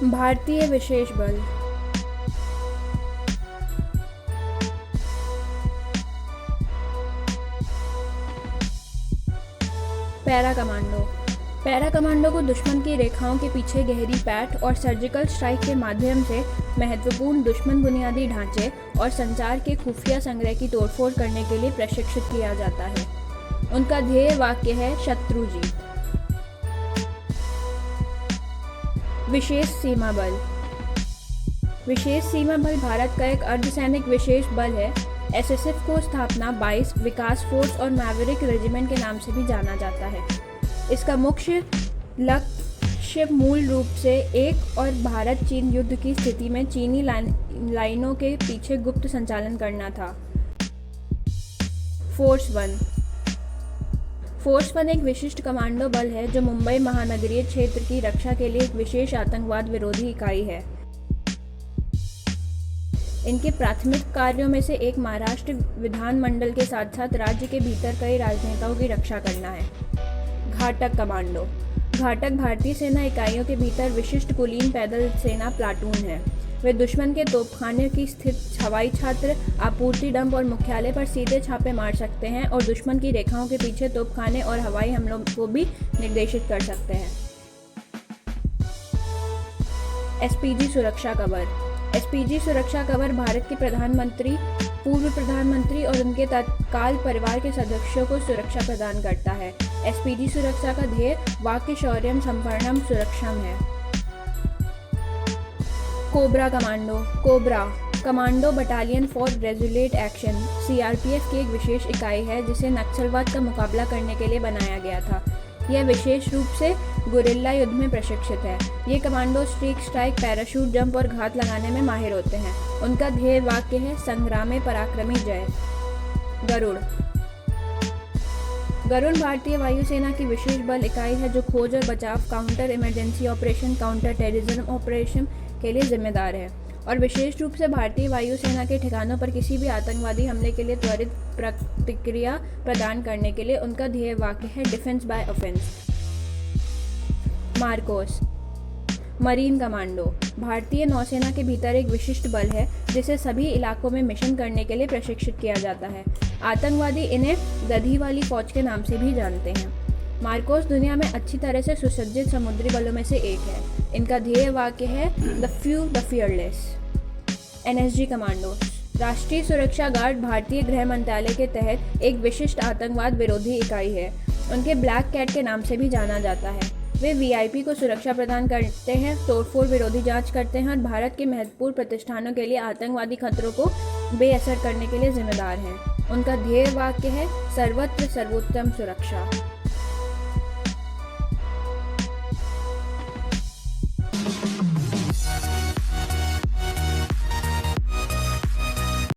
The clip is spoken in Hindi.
भारतीय विशेष बल। Para commando. पैरा कमांडो को दुश्मन की रेखाओं के पीछे गहरी पैठ और सर्जिकल स्ट्राइक के माध्यम से महत्वपूर्ण दुश्मन बुनियादी ढांचे और संचार के खुफिया संग्रह की तोड़फोड़ करने के लिए प्रशिक्षित किया जाता है। उनका ध्येय वाक्य है शत्रु जीत। विशेष सीमा बल। विशेष सीमा बल भारत का एक अर्धसैनिक विशेष बल है। एसएसएफ को स्थापना 22 विकास फोर्स और मैवरिक रेजिमेंट के नाम से भी जाना जाता है। इसका मुख्य लक्ष्य मूल रूप से एक और भारत चीन युद्ध की स्थिति में चीनी लाइनों के पीछे गुप्त संचालन करना था। Force one. फोर्स वन एक विशिष्ट कमांडो बल है जो मुंबई महानगरीय क्षेत्र की रक्षा के लिए एक विशेष आतंकवाद विरोधी इकाई है। इनके प्राथमिक कार्यों में से एक महाराष्ट्र विधानमंडल के साथ साथ राज्य के भीतर कई राजनेताओं की रक्षा करना है। घातक कमांडो। घातक भारतीय सेना इकाइयों के भीतर विशिष्ट कुलीन पैदल सेना प्लाटून है। वे दुश्मन के तोपखाने की स्थित हवाई छात्र, आपूर्ति डंप और मुख्यालय पर सीधे छापे मार सकते हैं और दुश्मन की रेखाओं के पीछे तोपखाने और हवाई हमलों को भी निर्देशित कर सकते हैं। एसपीजी सुरक्षा कवर। एसपीजी सुरक्षा कवर भारत के प्रधानमंत्री, पूर्व प्रधानमंत्री और उनके तत्काल परिवार के सदस्यों को सुरक्षा प्रदान करता है। एसपीजी सुरक्षा का ध्येय वाक्य शौर्यम संपर्णम सुरक्षम है। Cobra commando. Cobra commando battalion for resolute action CRPF की एक विशेष इकाई है जिसे नक्सलवाद का मुकाबला करने के लिए बनाया गया था। यह विशेष रूप से गुरिल्ला युद्ध में प्रशिक्षित है। ये commando streak strike, parachute jump और घात लगाने में माहिर होते हैं। उनका ध्येय वाक्य है संग्रामे पराक्रमी जय। गरुड़। गरुड़ भारतीय वायुसेना की विशेष बल इकाई है जो खोज और बचाव, counter emergency operation, counter terrorism operation के लिए जिम्मेदार है और विशेष रूप से भारतीय वायुसेना के ठिकानों पर किसी भी आतंकवादी हमले के लिए त्वरित प्रतिक्रिया प्रदान करने के लिए उनका ध्येय वाक्य है defence bye offence. Marcos. Marine commando भारतीय नौसेना के भीतर एक विशिष्ट बल है जिसे सभी इलाकों में मिशन करने के लिए प्रशिक्षित किया जाता है। आतंकवादी इन्हें गधी वाली फौज के नाम से भी जानते हैं। मार्कोस दुनिया में अच्छी तरह से सुसज्जित समुद्री बलों में से एक है। इनका ध्येय वाक्य है the few the fearless. NSG commando राष्ट्रीय सुरक्षा गार्ड भारतीय गृह मंत्रालय के तहत एक विशिष्ट आतंकवाद विरोधी इकाई है। उनके ब्लैक कैट के नाम से भी जाना जाता है। वे वीआईपी को सुरक्षा प्रदान करते हैं, तोड़फोड़ विरोधी जांच करते हैं और भारत के महत्वपूर्ण प्रतिष्ठानों के लिए आतंकवादी खतरों को बेअसर करने के लिए जिम्मेदार हैं। उनका ध्येय वाक्य है सर्वत्र सर्वोत्तम सुरक्षा।